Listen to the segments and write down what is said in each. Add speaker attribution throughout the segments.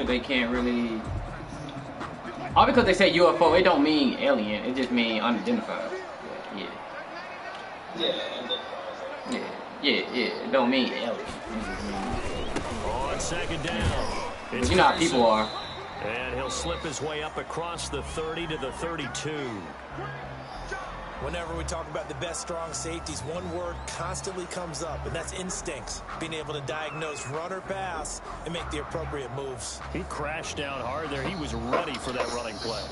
Speaker 1: because they can't really. All because they say UFO, it don't mean alien. It just mean unidentified. Yeah. It don't mean alien.
Speaker 2: On second down.
Speaker 1: You know how people are.
Speaker 2: And he'll slip his way up across the 30 to the 32.
Speaker 3: Whenever we talk about the best strong safeties, one word constantly comes up, and that's instincts. Being able to diagnose run or pass and make the appropriate moves.
Speaker 2: He crashed down hard there. He was ready for that running play.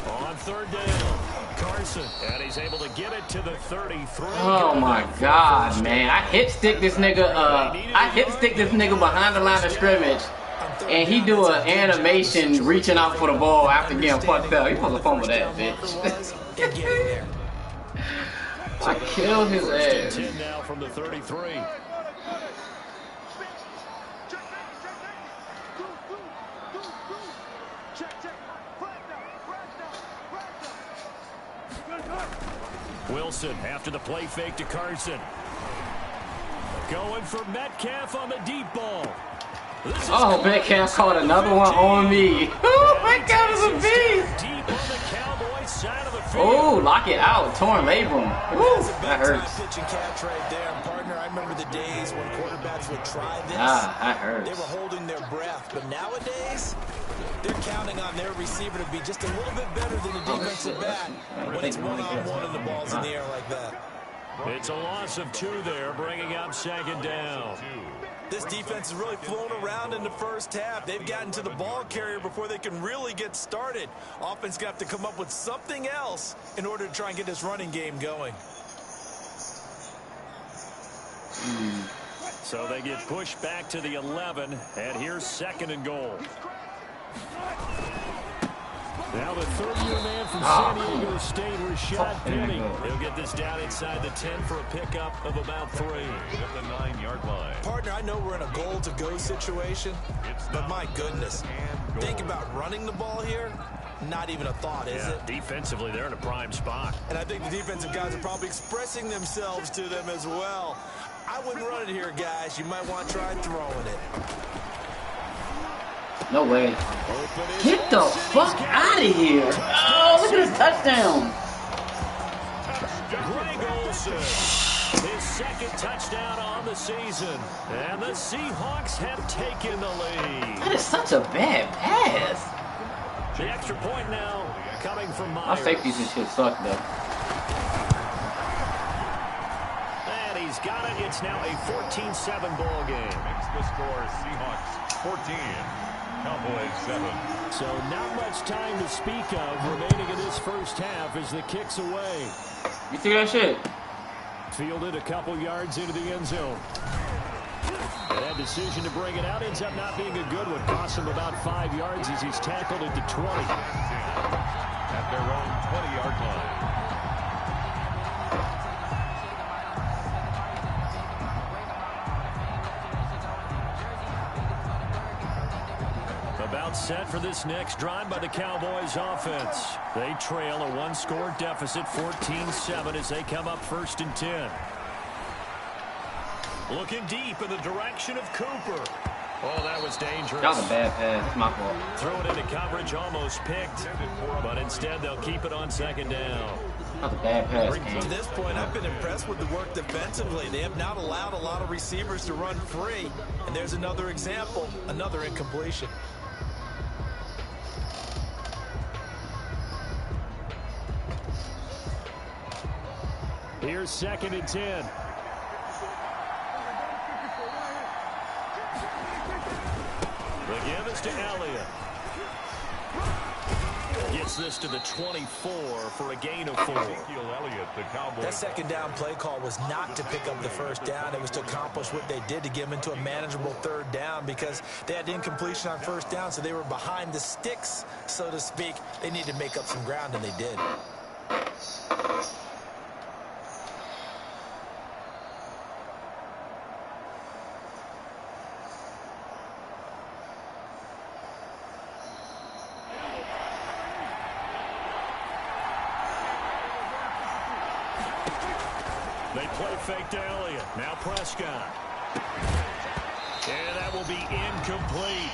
Speaker 2: On third down, Carson, and he's able to get it to the 33.
Speaker 1: Oh my God, man! I hip stick this nigga. Behind the line of scrimmage, and he do an animation reaching out for the ball after getting fucked up. He supposed to fumble that, bitch. I killed his ass.
Speaker 2: 10 now from the 33. Wilson after the play fake to Carson. Going for Metcalf on the deep ball.
Speaker 1: Oh, Metcalf caught another one on me. Oh, Metcalf is a beast.
Speaker 2: Deep on the Cowboys side of the field.
Speaker 1: Oh, lock it out. Torn labrum. Ooh, that hurts.
Speaker 3: Pitch and catch right there, partner. I remember the days when quarterbacks would try this.
Speaker 1: Ah, that hurts.
Speaker 3: They were holding their breath, but nowadays they're counting on their receiver to be just a little bit better than the defensive back when it's one-on-one and the ball's in the air like that.
Speaker 2: It's a loss of 2 there, bringing up second down.
Speaker 3: This defense has really flown around in the first half. They've gotten to the ball carrier before they can really get started. Offense got to come up with something else in order to try and get this running game going.
Speaker 2: So they get pushed back to the 11, and here's second and goal. Now the third-year man from San Diego State, Rashad Penny. He'll get this down inside the 10 for a pickup of about 3.
Speaker 4: At the 9-yard line.
Speaker 3: Partner, I know we're in a goal-to-go situation, but my goodness, think about running the ball here. Not even a thought, is it?
Speaker 2: Defensively, they're in a prime spot.
Speaker 3: And I think the defensive guys are probably expressing themselves to them as well. I wouldn't run it here, guys. You might want to try throwing it.
Speaker 1: No way. Get the fuck out of here. Oh, look at his touchdown.
Speaker 2: Greg Olsen, his second touchdown on the season. And the Seahawks have taken the lead.
Speaker 1: That is such a bad pass.
Speaker 2: The extra point now coming from Myers.
Speaker 1: Our safeties and shit suck, though.
Speaker 2: And he's got it. It's now a 14-7 ball game.
Speaker 4: Makes the score Seahawks 14. Cowboys 7.
Speaker 2: So not much time to speak of remaining in this first half as the kick's away.
Speaker 1: You see that shit?
Speaker 2: Fielded a couple yards into the end zone. And that decision to bring it out ends up not being a good one. Cost him about 5 yards as he's tackled at the 20.
Speaker 4: At their own 20-yard line.
Speaker 2: About set for this next drive by the Cowboys offense. They trail a 1-score deficit, 14-7 as they come up 1st and 10. Looking deep in the direction of Cooper. Oh, that was dangerous.
Speaker 1: That was a bad pass. It's my fault.
Speaker 2: Throw it into coverage, almost picked. But instead, they'll keep it on second down.
Speaker 1: That's a bad pass,
Speaker 3: To this point, I've been impressed with the work defensively. They have not allowed a lot of receivers to run free. And there's another example, another incompletion.
Speaker 2: Here's 2nd and 10. The give is to Elliott. Gets this to the 24 for a gain of 4.
Speaker 4: Elliott, the Cowboys.
Speaker 3: That second down play call was not to pick up the first down. It was to accomplish what they did to get them into a manageable 3rd down because they had incompletion on 1st down, so they were behind the sticks, so to speak. They needed to make up some ground, and they did.
Speaker 2: They play fake to Elliott. Now Prescott. And that will be incomplete.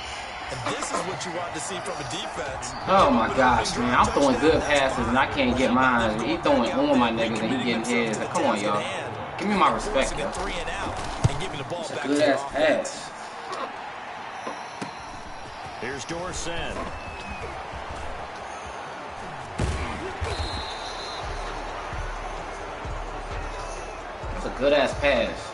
Speaker 3: And this is what you want to see from a defense.
Speaker 1: Oh my gosh, man. I'm throwing good passes and I can't get mine. He throwing on my niggas and he getting his. Come on, y'all. Give me my respect, yo. It's a good ass pass.
Speaker 2: Here's Dorsett.
Speaker 1: That's a good ass pass.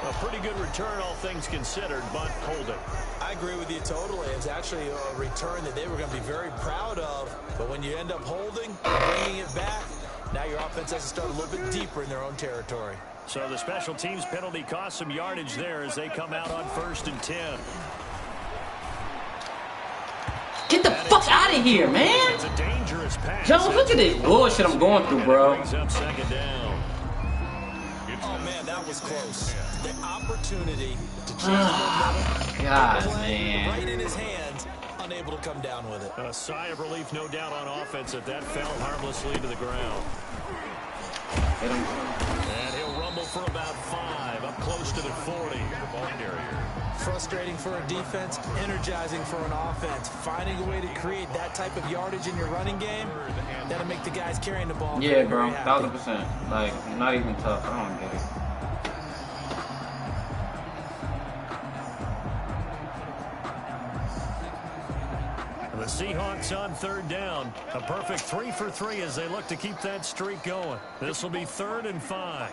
Speaker 2: A pretty good return, all things considered, but hold it.
Speaker 3: I agree with you totally. It's actually a return that they were going to be very proud of. But when you end up holding, bringing it back, now your offense has to start a little bit deeper in their own territory.
Speaker 2: So the special teams penalty cost some yardage there as they come out on 1st and 10.
Speaker 1: Get the fuck out of here, man!
Speaker 2: It's a dangerous pass.
Speaker 1: Jones, look at this bullshit I'm going through, bro.
Speaker 2: Brings up 2nd down.
Speaker 3: Oh, man, that was close. The opportunity to change
Speaker 1: God,
Speaker 3: momentum,
Speaker 1: man.
Speaker 3: right in his hands, unable to come down with it.
Speaker 2: A sigh of relief, no doubt, on offense if that fell harmlessly to the ground.
Speaker 1: Hit him.
Speaker 2: And he'll rumble for about 5, up close to the 40.
Speaker 3: Frustrating for a defense, energizing for an offense. Finding a way to create that type of yardage in your running game, that'll make the guys carrying the ball.
Speaker 1: Yeah, bro. 1000%. Like, not even tough. I don't get it.
Speaker 2: The Seahawks on 3rd down. A perfect 3 for 3 as they look to keep that streak going. This will be 3rd and 5.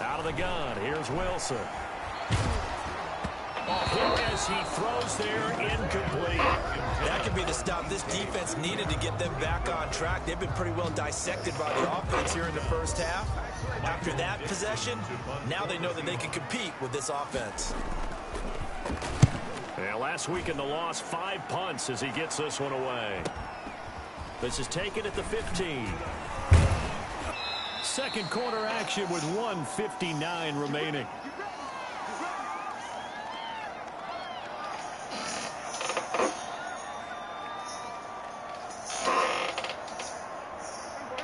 Speaker 2: Out of the gun, here's Wilson. As he throws there, incomplete.
Speaker 3: That could be the stop this defense needed to get them back on track. They've been pretty well dissected by the offense here in the first half. After that possession, now they know that they can compete with this offense.
Speaker 2: Yeah, last week in the loss, 5 punts as he gets this one away. This is taken at the 15. Second quarter action with 1:59 remaining.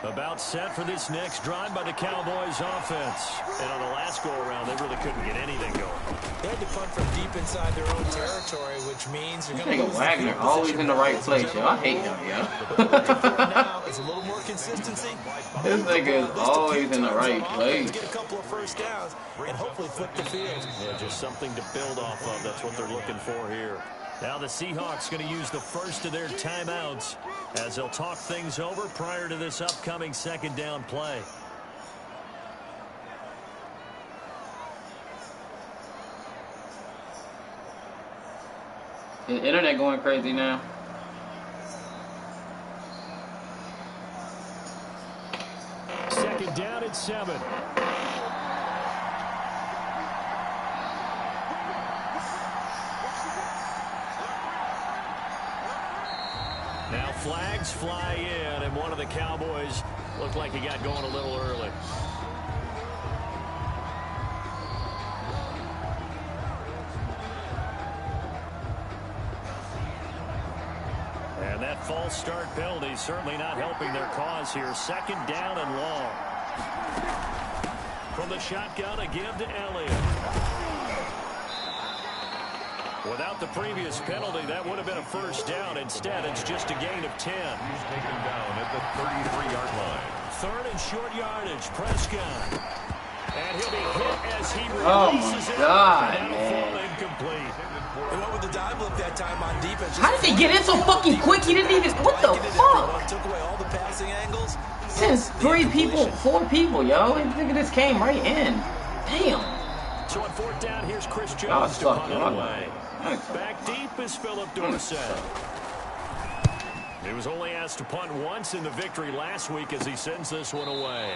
Speaker 2: About set for this next drive by the Cowboys offense. And on the last go-around, they really couldn't get anything going.
Speaker 3: They had to punt from deep inside their own territory, which means you're going to lose
Speaker 1: Wagner always in the right place, yo. I hate him, yo.
Speaker 3: now is a little more consistency.
Speaker 1: This nigga is always in the right place.
Speaker 3: Get a couple of first downs and hopefully flip the field.
Speaker 2: Yeah, just something to build off of. That's what they're looking for here. Now the Seahawks going to use the first of their timeouts as they'll talk things over prior to this upcoming 2nd down play.
Speaker 1: Is the internet going crazy now?
Speaker 2: Second down at 7. Now flags fly in, and one of the Cowboys looked like he got going a little early. And that false start penalty certainly not helping their cause here. 2nd down and long. From the shotgun, a give to Elliott. Without the previous penalty, that would have been a first down. Instead, it's just a gain of 10.
Speaker 4: He's taken down at the 33-yard line.
Speaker 2: 3rd and short yardage, Prescott. And he'll be hit as he releases it.
Speaker 1: Oh, my God,
Speaker 2: and
Speaker 1: man.
Speaker 2: Incomplete.
Speaker 3: They went with the dive look that time on defense.
Speaker 1: How did he get in so fucking quick? He didn't even... What the fuck?
Speaker 3: Took away all the passing angles.
Speaker 1: Since 3 people, 4 people, yo. This nigga just came right in. Damn.
Speaker 2: So on 4th down, here's Chris
Speaker 1: Oh,
Speaker 2: Jones to
Speaker 1: fuck,
Speaker 2: punt
Speaker 1: yo.
Speaker 2: it away. Back deep is Philip Dorsett. He was only asked to punt once in the victory last week as he sends this one away.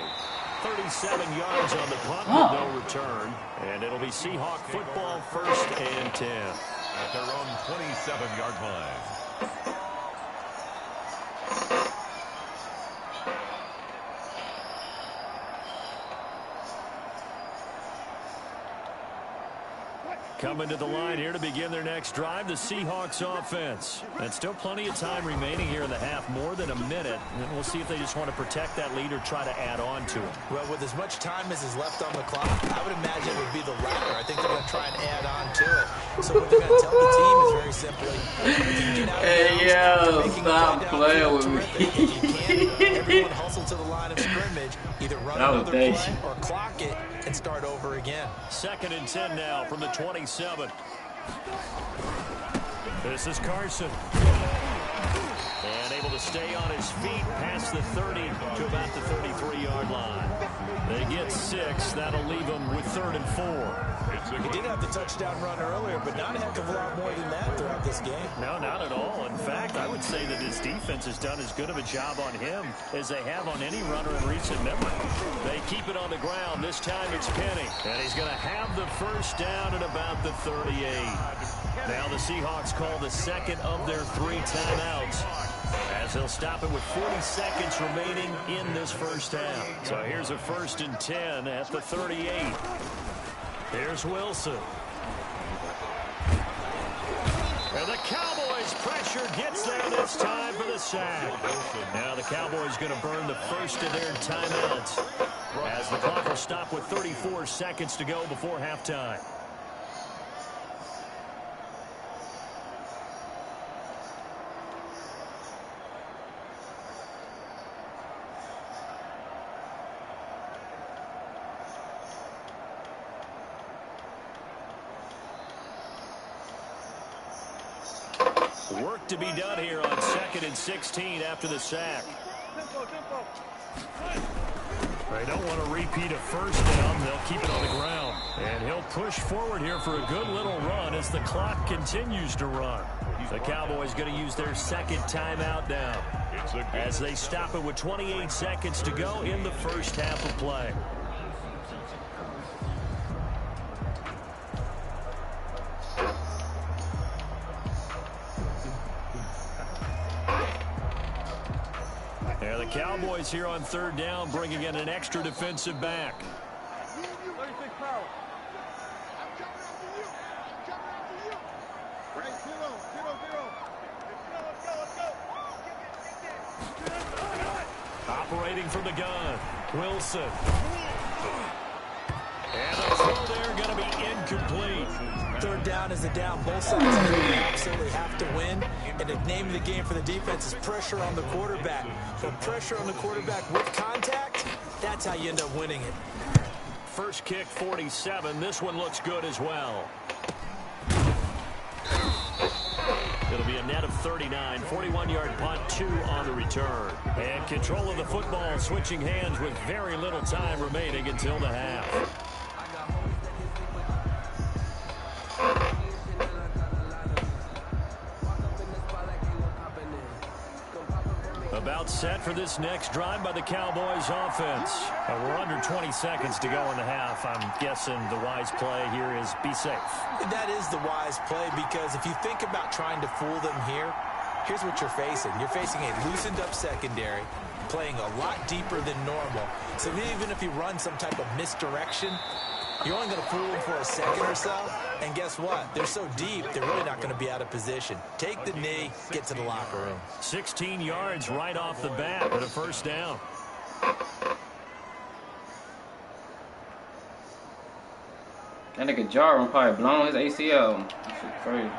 Speaker 2: 37 yards on the punt with no return. And it'll be Seahawk football, 1st and 10.
Speaker 4: At their own 27-yard line.
Speaker 2: Coming to the line here to begin their next drive, the Seahawks offense. And still plenty of time remaining here in the half, more than a minute. And we'll see if they just want to protect that lead or try to add on to it.
Speaker 3: Well, with as much time as is left on the clock, I would imagine it would be the latter. I think they're going to try and add on to it. So what they're going to tell the team is very simply,
Speaker 1: hey, yo, stop playing with me.
Speaker 3: If you can, everyone hustle to the line of scrimmage, either run another play or clock it and start over again.
Speaker 2: 2nd and 10 now from the 27. This is Carson. And able to stay on his feet past the 30 to about the 33-yard line. They get 6. That'll leave them with 3rd and 4.
Speaker 3: He did have the touchdown run earlier, but not a heck of a lot more than that throughout this game.
Speaker 2: No, not at all. In fact, I would say that his defense has done as good of a job on him as they have on any runner in recent memory. They keep it on the ground. This time it's Penny. And he's going to have the first down at about the 38. Now the Seahawks call the second of their 3 timeouts, as they'll stop it with 40 seconds remaining in this first half. So here's a 1st and 10 at the 38. Here's Wilson. And the Cowboys' pressure gets there this time for the sack. Now the Cowboys going to burn the first of their timeouts, as the clock will stop with 34 seconds to go before halftime. Work to be done here on 2nd and 16 after the sack. They don't want to repeat a first down. They'll keep it on the ground. And he'll push forward here for a good little run as the clock continues to run. The Cowboys going to use their 2nd timeout now, as they stop it with 28 seconds to go in the first half of play. Cowboys here on 3rd down, bringing in an extra defensive back. Operating from the gun, Wilson. And the throw there going to be incomplete.
Speaker 3: 3rd down is a down. Both sides absolutely have to win. And the name of the game for the defense is pressure on the quarterback. But pressure on the quarterback with contact, that's how you end up winning it.
Speaker 2: First kick, 47. This one looks good as well. It'll be a net of 39. 41-yard punt, 2 on the return. And control of the football switching hands with very little time remaining until the half. About set for this next drive by the Cowboys offense. We're under 20 seconds to go in the half. I'm guessing the wise play here is be safe.
Speaker 3: That is the wise play, because if you think about trying to fool them here, here's what you're facing. You're facing a loosened up secondary, playing a lot deeper than normal. So even if you run some type of misdirection, you're only going to fool them for a second or so. And guess what? They're so deep, they're really not going to be out of position. Take the knee, get to the locker room.
Speaker 2: 16 yards right off the bat with a first down.
Speaker 1: That nigga Jarwin probably blown his ACL. That shit crazy.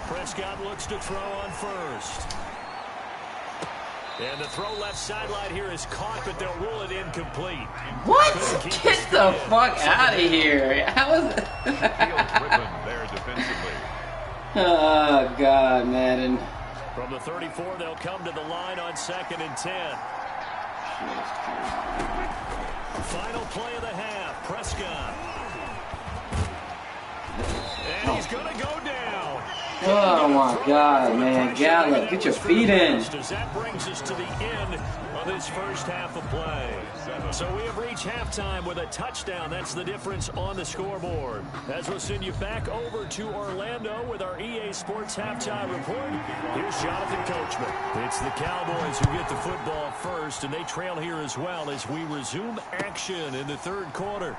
Speaker 2: Prescott looks to throw on first. And the throw left sideline here is caught, but they'll rule it incomplete.
Speaker 1: What? Get the fuck out of here. How is it?
Speaker 4: there defensively.
Speaker 1: Oh, God, Madden.
Speaker 2: From the 34, they'll come to the line on 2nd and 10. Final play of the half, Prescott. And he's going to go down.
Speaker 1: Oh my God, man. Gallup, get your feet in.
Speaker 2: That brings us to the end of this first half of play. So we have reached halftime with a touchdown. That's the difference on the scoreboard. As we'll send you back over to Orlando with our EA Sports Halftime Report, here's Jonathan Coachman. It's the Cowboys who get the football first, and they trail here as well as we resume action in the third quarter.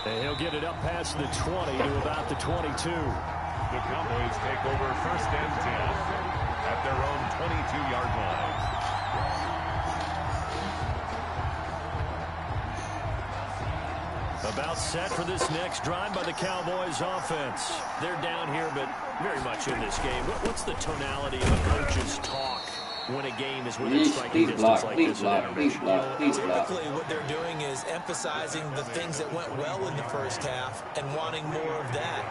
Speaker 2: And he'll get it up past the 20 to about the 22.
Speaker 4: The Cowboys take over 1st and 10 at their own 22-yard line.
Speaker 2: About set for this next drive by the Cowboys offense. They're down here, but very much in this game. What's the tonality of a coach's talk when a game is within striking distance like this?
Speaker 3: Typically, what they're doing is emphasizing the things that went well in the first half and wanting more of that.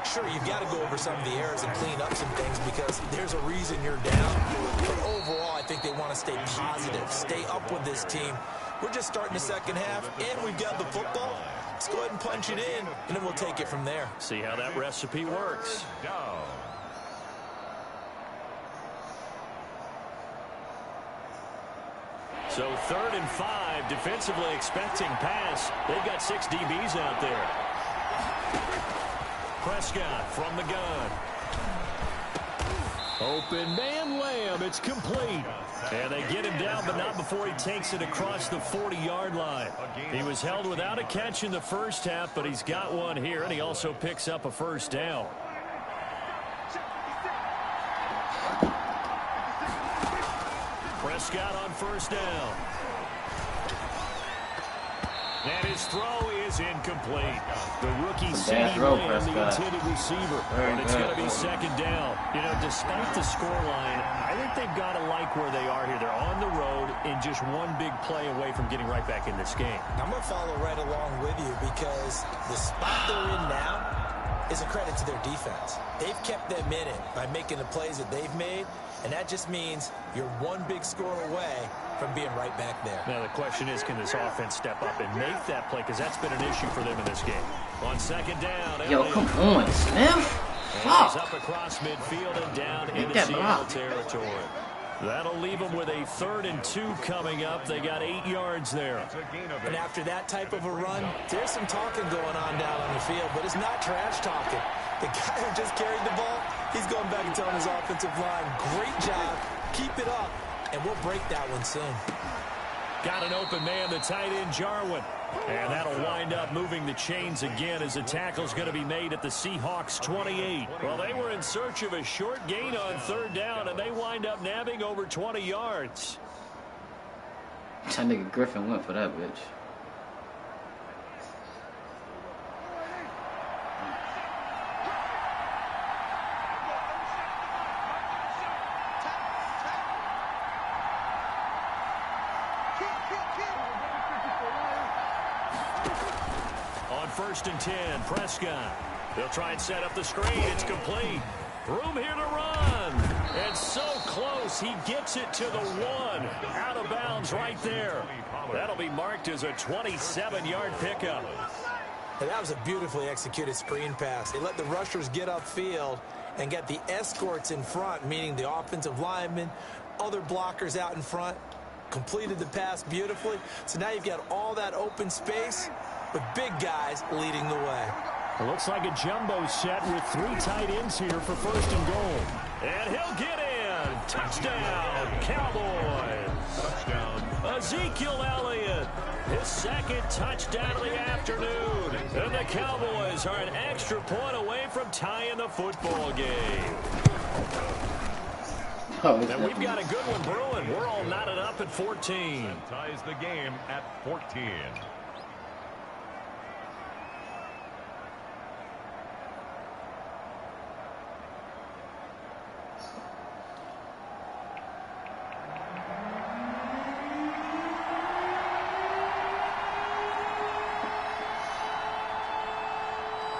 Speaker 3: Sure, you've got to go over some of the errors and clean up some things because there's a reason you're down. But overall, I think they want to stay positive, stay up with this team. We're just starting the second half, and we've got the football. Let's go ahead and punch it in, and then we'll take it from there.
Speaker 2: See how that recipe works.
Speaker 4: Down.
Speaker 2: So 3rd and 5, defensively expecting pass. They've got 6 DBs out there. Prescott from the gun. Open man, Lamb. It's complete. And they get him down, but not before he takes it across the 40-yard line. He was held without a catch in the first half, but he's got one here, and he also picks up a first down. Prescott on first down. And his throw is incomplete. The rookie CD Lamb, the intended receiver. And it's going to be second down. You know, despite the scoreline, I think they've got to like where they are here. They're on the road and just one big play away from getting right back in this game.
Speaker 3: I'm going to follow right along with you because the spot they're in now is a credit to their defense. They've kept them in it by making the plays that they've made, and that just means you're one big score away from being right back there.
Speaker 2: Now, the question is, can this offense step up and make that play? Because that's been an issue for them in this game. On second down.
Speaker 1: Yo, come on, Smith.
Speaker 2: He's up across midfield and down into Seattle territory. That'll leave them with a 3rd and 2 coming up. They got 8 yards there.
Speaker 3: And after that type of a run, there's some talking going on down on the field, but it's not trash talking. The guy who just carried the ball, he's going back and telling his offensive line, great job, keep it up, and we'll break that one soon.
Speaker 2: Got an open man, the tight end, Jarwin. And that'll wind up moving the chains again as the tackle's going to be made at the Seahawks 28. Well, they were in search of a short gain on 3rd down, and they wind up nabbing over 20 yards.
Speaker 1: That nigga Griffin went for that bitch.
Speaker 2: On 1st and 10, Prescott. They'll try and set up the screen. It's complete. Room here to run. And so close, he gets it to the 1. Out of bounds right there. That'll be marked as a 27-yard pickup.
Speaker 3: And that was a beautifully executed screen pass. They let the rushers get upfield and get the escorts in front, meaning the offensive linemen, other blockers out in front, completed the pass beautifully. So now you've got all that open space with big guys leading the way.
Speaker 2: It looks like a jumbo set with 3 tight ends here for 1st and goal. And he'll get in. Touchdown, Cowboys.
Speaker 4: Touchdown.
Speaker 2: Ezekiel Elliott, his 2nd touchdown of the afternoon. And the Cowboys are an extra point away from tying the football game. And we've got a good one brewing. We're all knotted up at 14.
Speaker 4: And ties the game at 14.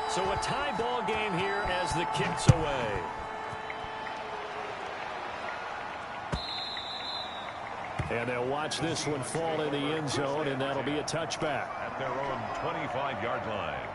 Speaker 2: So a tie ball game here as the kick's away. And they'll watch this one fall in the end zone, and that'll be a touchback.
Speaker 4: At their own 25-yard line.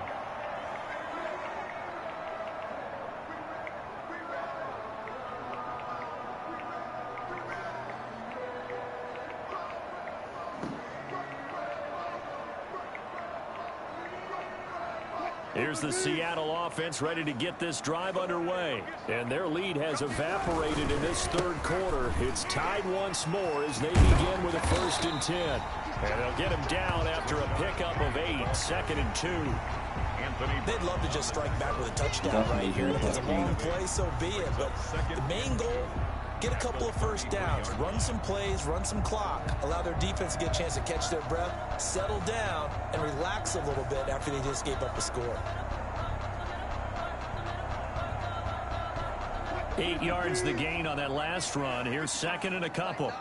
Speaker 2: Here's the Seattle offense ready to get this drive underway. And their lead has evaporated in this third quarter. It's tied once more as they begin with a 1st and 10. And they'll get him down after a pickup of 8, 2nd and 2.
Speaker 3: They'd love to just strike back with a touchdown right here. If it's a long play, so be it. But the main goal, get a couple of 1st downs, run some plays, run some clock, allow their defense to get a chance to catch their breath, settle down, and relax a little bit after they just gave up a score.
Speaker 2: 8 yards the gain on that last run. Here's 2nd and a couple.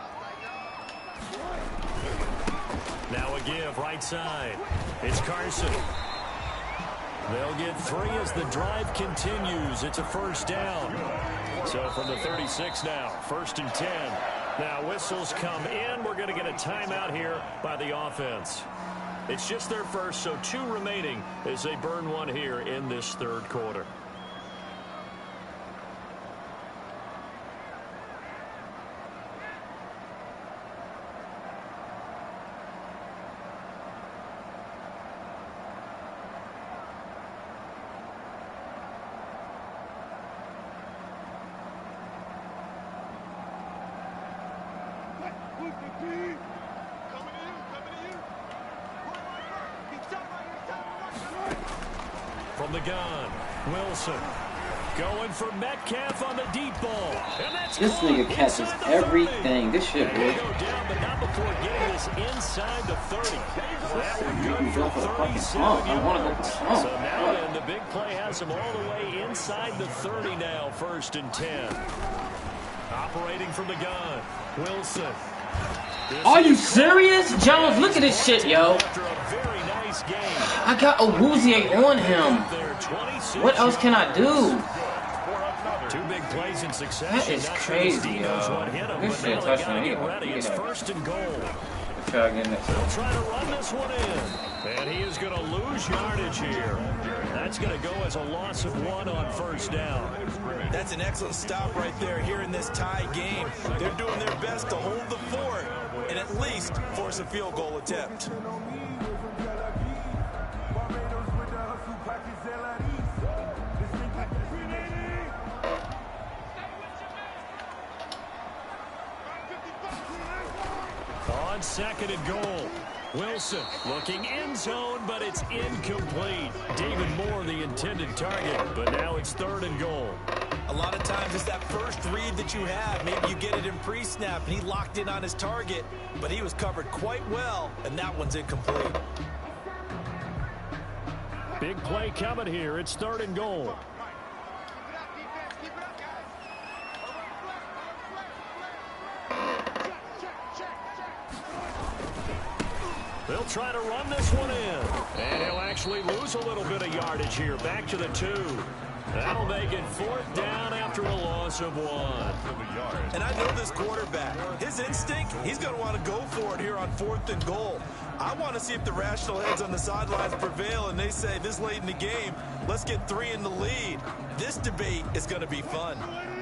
Speaker 2: Now a give right side. It's Carson. They'll get 3 as the drive continues. It's a 1st down. So from the 36 now, 1st and 10. Now whistles come in. We're going to get a timeout here by the offense. It's just their first, so 2 remaining as they burn 1 here in this third quarter. From the gun, Wilson going for Metcalf on the deep ball. And that's
Speaker 1: this nigga catches everything. This shit, boy.
Speaker 2: Go down, but not before getting this inside the 30. That one good for 37 yards. So now then, the big play has him all the way inside the 30 now, 1st and 10. Operating from the gun, Wilson.
Speaker 1: Are you serious? Jones, look at this shit, yo.
Speaker 2: After a very nice game.
Speaker 1: I got Awuzie on him. What else can I do?
Speaker 2: 2 big plays in succession.
Speaker 1: That is crazy, yo. This shit touchdown.
Speaker 2: It's 1st and goal.
Speaker 1: Try again next time.
Speaker 2: They'll try to run this one in. And he is going to lose yardage here. That's going to go as a loss of 1 on 1st down.
Speaker 3: That's an excellent stop right there here in this tie game. They're doing their best to hold the fort and at least force a field goal attempt.
Speaker 2: On 2nd and goal, Wilson looking end zone, but it's incomplete. David Moore, the intended target, but now it's 3rd and goal.
Speaker 3: A lot of times it's that first read that you have. Maybe you get it in pre-snap, and he locked in on his target, but he was covered quite well, and that one's incomplete.
Speaker 2: Big play coming here. It's 3rd and goal. They'll try to run this one in. And he'll actually lose a little bit of yardage here. Back to the 2. That'll make it 4th down after a loss of 1.
Speaker 3: And I know this quarterback. His instinct, he's going to want to go for it here on 4th and goal. I want to see if the rational heads on the sidelines prevail and they say this late in the game, let's get 3 in the lead. This debate is going to be fun.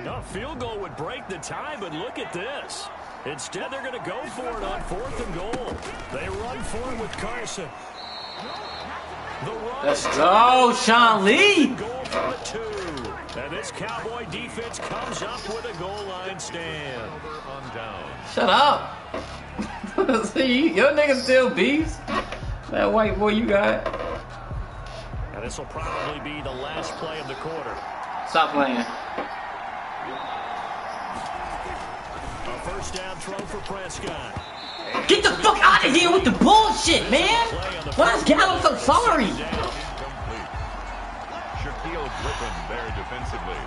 Speaker 2: A field goal would break the tie, but look at this. Instead, they're going to go for it on 4th and goal. They run for it with Carson.
Speaker 1: Let's go, Sean Lee.
Speaker 2: Goal for the 2. And this Cowboy defense comes up with a goal line stand.
Speaker 1: Shut up. See, your nigga still beast. That white boy you got.
Speaker 2: And this will probably be the last play of the quarter.
Speaker 1: Stop playing.
Speaker 2: A 1st down throw for Prescott.
Speaker 1: Get the fuck out of here with the bullshit, man. Why is Gallup so sorry?
Speaker 4: Shaquille Griffin there defensively.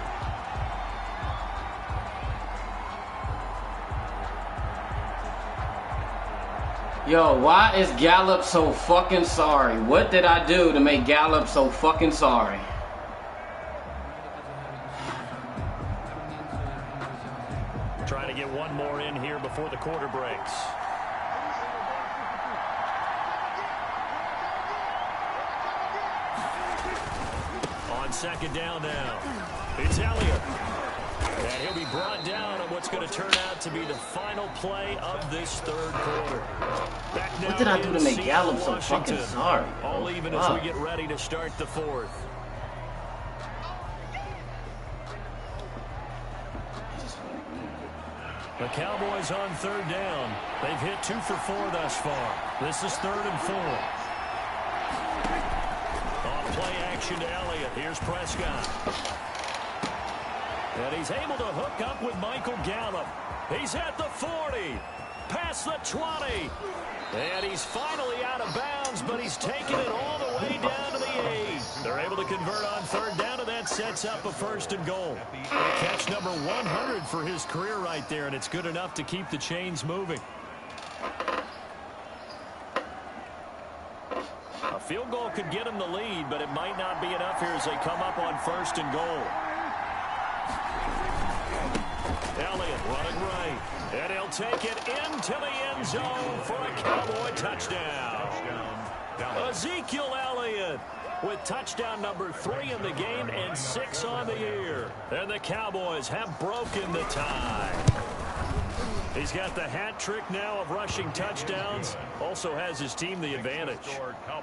Speaker 1: Yo, why is Gallup so fucking sorry? What did I do to make Gallup so fucking sorry?
Speaker 2: Trying to get one more in here before the quarter breaks. On 2nd down now, it's Elliott. And he'll be brought down on what's going to turn out to be the final play of this third quarter.
Speaker 1: What did I do to make Gallup so fucking sorry?
Speaker 2: All even as we get ready to start the 4th. The Cowboys on third down. They've hit 2 for 4 thus far. This is 3rd and 4. On play action to Elliott. Here's Prescott. And he's able to hook up with Michael Gallup. He's at the 40. Past the 20. And he's finally out of bounds, but he's taken it all the way down to the 8. They're able to convert on third down, and that sets up a 1st and goal. Catch number 100 for his career right there, and it's good enough to keep the chains moving. A field goal could get him the lead, but it might not be enough here as they come up on 1st and goal. Elliott running right. And he'll take it into the end zone for a Cowboy touchdown. Ezekiel Elliott with touchdown number 3 in the game and 6 on the year. And the Cowboys have broken the tie. He's got the hat trick now of rushing touchdowns. Also has his team the advantage.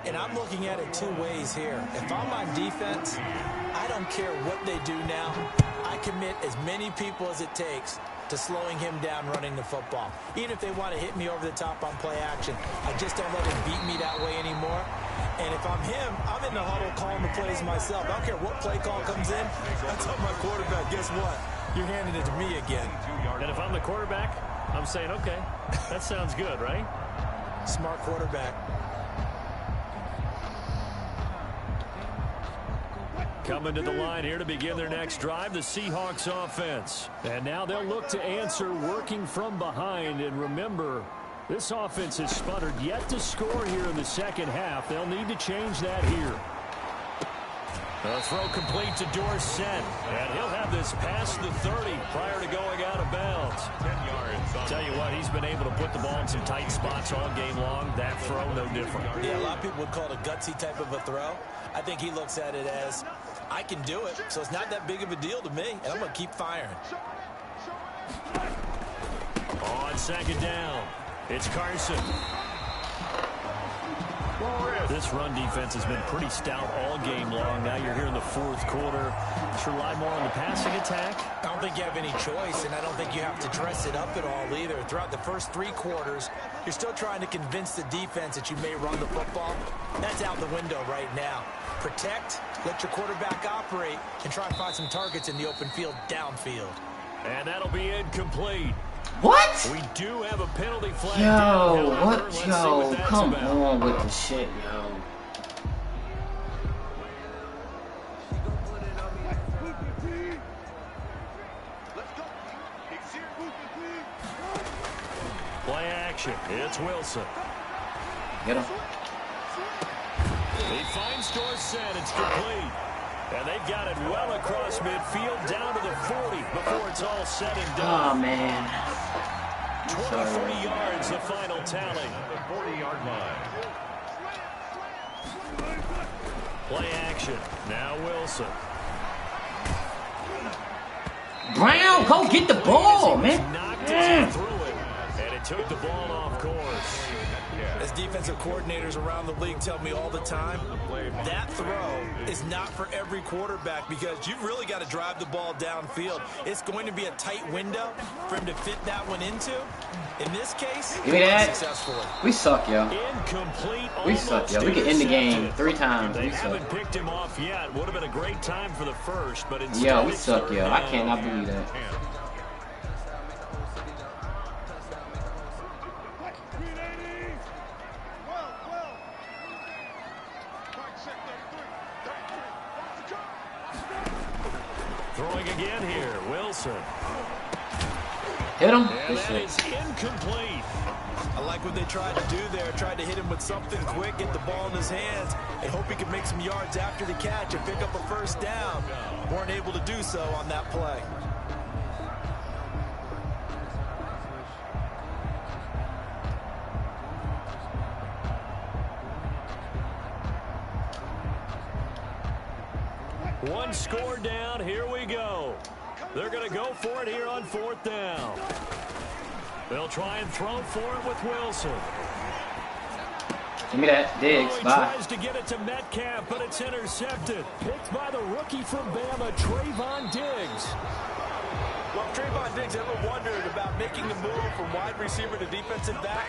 Speaker 3: And I'm looking at it 2 ways here. If I'm on defense, I don't care what they do now. I commit as many people as it takes to slowing him down running the football. Even if they want to hit me over the top on play action, I just don't let him beat me that way anymore. And if I'm him, I'm in the huddle calling the plays myself. I don't care what play call comes in. I tell my quarterback, guess what? You're handing it to me again.
Speaker 2: And if I'm the quarterback, I'm saying, okay, that sounds good, right?
Speaker 3: Smart quarterback.
Speaker 2: Coming to the line here to begin their next drive, the Seahawks offense. And now they'll look to answer working from behind. And remember, this offense has sputtered yet to score here in the second half. They'll need to change that here. A throw complete to Dorsett. And he'll have this past the 30 prior to going out of bounds.
Speaker 4: 10 yards.
Speaker 2: Tell you what, he's been able to put the ball in some tight spots all game long. That throw, no different.
Speaker 3: Yeah, a lot of people would call it a gutsy type of a throw. I think he looks at it as, I can do it, so it's not that big of a deal to me, and I'm going to keep firing.
Speaker 2: On 2nd down, it's Carson. This run defense has been pretty stout all game long. Now you're here in the 4th quarter. Should rely more on the passing attack.
Speaker 3: I don't think you have any choice, and I don't think you have to dress it up at all either. Throughout the first 3 quarters, you're still trying to convince the defense that you may run the football. That's out the window right now. Protect, let your quarterback operate, and try and find some targets in the open field downfield.
Speaker 2: And that'll be incomplete.
Speaker 1: What?
Speaker 2: We do have a penalty flag.
Speaker 1: Yo, what? Yo, come on with the shit, yo. Play action. It's Wilson. Get him.
Speaker 2: He finds Dorsett. It's complete. And they've got it well across midfield down to the 40 before it's all said and done.
Speaker 1: Oh, man.
Speaker 2: 23 yards, the final tally.
Speaker 4: The 40-yard line.
Speaker 2: Play action. Now Wilson.
Speaker 1: Brown, go get the ball, man.
Speaker 2: Knocked it through it. And it took the ball off course.
Speaker 3: As defensive coordinators around the league tell me all the time, that throw is not for every quarterback because you've really got to drive the ball downfield. It's going to be a tight window for him to fit that one into. In this case,
Speaker 1: give me that.
Speaker 3: Successfully.
Speaker 1: We suck, yo.
Speaker 2: Incomplete.
Speaker 1: We suck, yo. We could end the game 3 times.
Speaker 2: They
Speaker 1: We
Speaker 2: haven't
Speaker 1: suck.
Speaker 2: picked him off yet. Would have been a great time for the first, but instead
Speaker 1: Yo, we
Speaker 2: it's
Speaker 1: suck,
Speaker 2: third
Speaker 1: yo. I
Speaker 2: down.
Speaker 1: cannot believe that.
Speaker 2: Throwing again here, Wilson.
Speaker 1: Hit him.
Speaker 2: And
Speaker 1: Good
Speaker 2: that
Speaker 1: shit.
Speaker 2: is incomplete.
Speaker 3: I like what they tried to do there. Tried to hit him with something quick, get the ball in his hands, and hope he could make some yards after the catch and pick up a 1st down. Weren't able to do so on that play.
Speaker 2: One score down. Here we go. They're going to go for it here on 4th down. They'll try and throw for it with Wilson.
Speaker 1: Give me that. Diggs.
Speaker 2: He
Speaker 1: Bye.
Speaker 2: tries to get it to Metcalf, but it's intercepted. Picked by the rookie from Bama, Trayvon Diggs.
Speaker 3: Well, if Trayvon Diggs ever wondered about making the move from wide receiver to defensive back,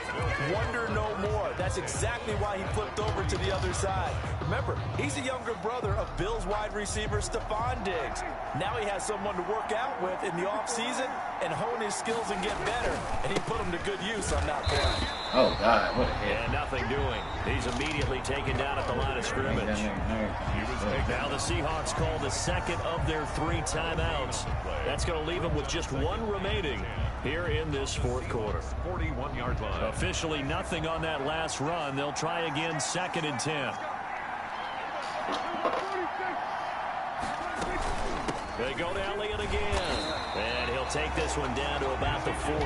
Speaker 3: wonder no more. That's exactly why he flipped over to the other side. Remember, he's a younger brother of Bills wide receiver Stephon Diggs. Now he has someone to work out with in the offseason and hone his skills and get better. And he put them to good use on that play.
Speaker 1: Oh, God, what a hit.
Speaker 2: And nothing doing. He's immediately taken down at the line of scrimmage. Now the Seahawks call the second of their 3 timeouts. That's going to leave them with just 1 remaining here in this fourth quarter.
Speaker 4: 41-yard line.
Speaker 2: Officially nothing on that last run. They'll try again, 2nd and 10. They go to Elliott again. And he'll take this one down to about the 40.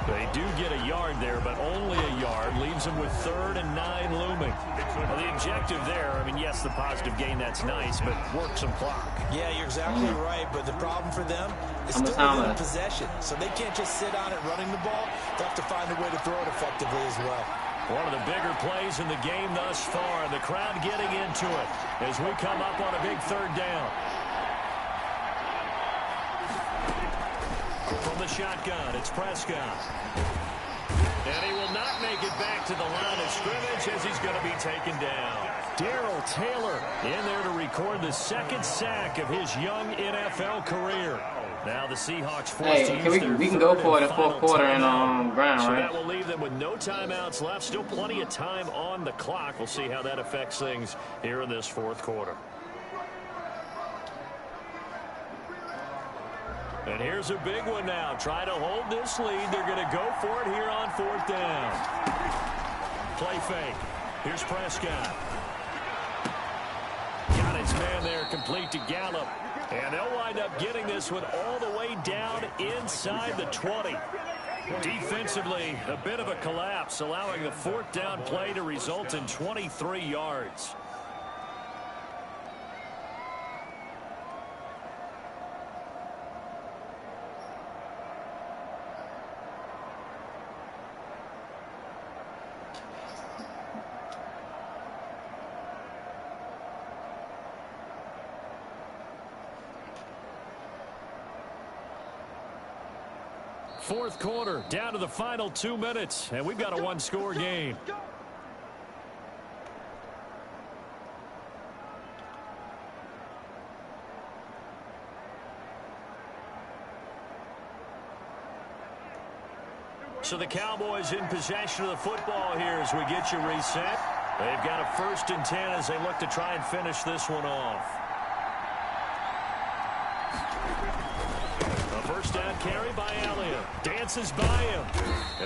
Speaker 2: They do get a yard there, but only a yard. Leaves them with 3rd and 9 looming. Well, the objective there, I mean, yes, the positive gain, that's nice, but work some clock.
Speaker 3: Yeah, you're exactly right, but the problem for them is still within possession. So they can't just sit on it running the ball. They have to find a way to throw it effectively as well.
Speaker 2: One of the bigger plays in the game thus far. The crowd getting into it as we come up on a big 3rd down. From the shotgun, it's Prescott. And he will not make it back to the line of scrimmage as he's going to be taken down. Darrell Taylor in there to record the 2nd sack of his young NFL career. Now the Seahawks forced to use their
Speaker 1: we can go for it in 4th quarter and ground,
Speaker 2: so
Speaker 1: right?
Speaker 2: that will leave them with no timeouts left. Still plenty of time on the clock. We'll see how that affects things here in this 4th quarter. And here's a big one now. Try to hold this lead. They're going to go for it here on 4th down. Play fake. Here's Prescott. Got his man there, complete to Gallup. And they'll wind up getting this one all the way down inside the 20. Defensively, a bit of a collapse, allowing the 4th down play to result in 23 yards. Fourth quarter, down to the final 2 minutes, and we've got a 1-score game. So the Cowboys in possession of the football here as we get you reset. They've got a 1st and 10 as they look to try and finish this one off. First down carry by Elliott. Dances by him.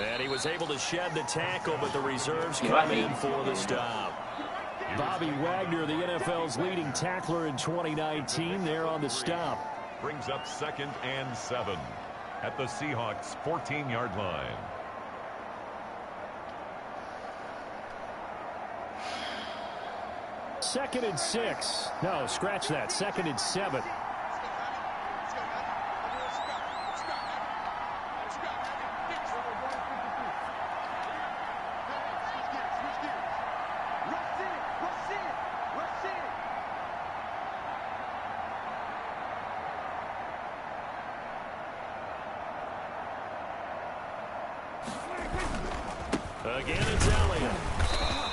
Speaker 2: And he was able to shed the tackle, but the reserves come in for the stop. Bobby Wagner, the NFL's leading tackler in 2019, there on the stop.
Speaker 4: Brings up 2nd and 7 at the Seahawks' 14-yard line.
Speaker 2: Second and 6. No, scratch that. 2nd and 7. Again, it's Elliott.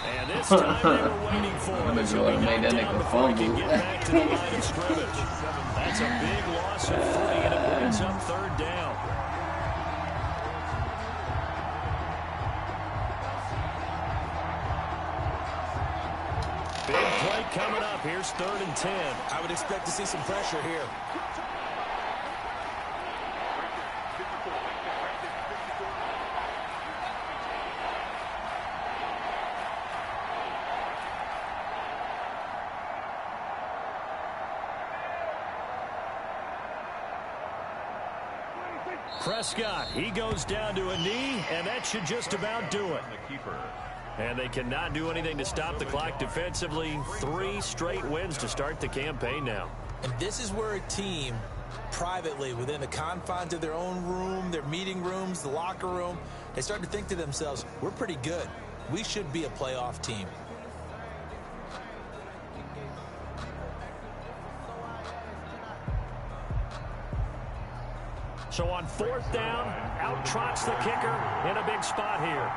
Speaker 2: And this time they were waiting for him. So he knocked down before he can get back to the line of scrimmage. That's a big loss of 3, and it brings up 3rd down. Big play coming up. Here's 3rd and 10.
Speaker 3: I would expect to see some pressure here.
Speaker 2: Prescott, he goes down to a knee, and that should just about do it. And they cannot do anything to stop the clock defensively. 3 straight wins to start the campaign now.
Speaker 3: And this is where a team, privately, within the confines of their own room, their meeting rooms, the locker room, they start to think to themselves, we're pretty good. We should be a playoff team.
Speaker 2: So on 4th down, out trots the kicker in a big spot here.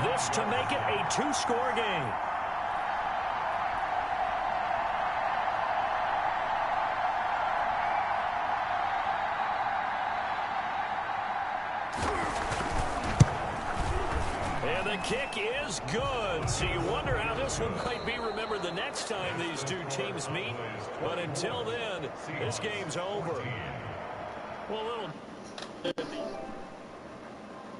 Speaker 2: This to make it a 2-score game. And the kick is good. So you wonder how this one might be remembered the next time these two teams meet. But until then, this game's over. Well, a little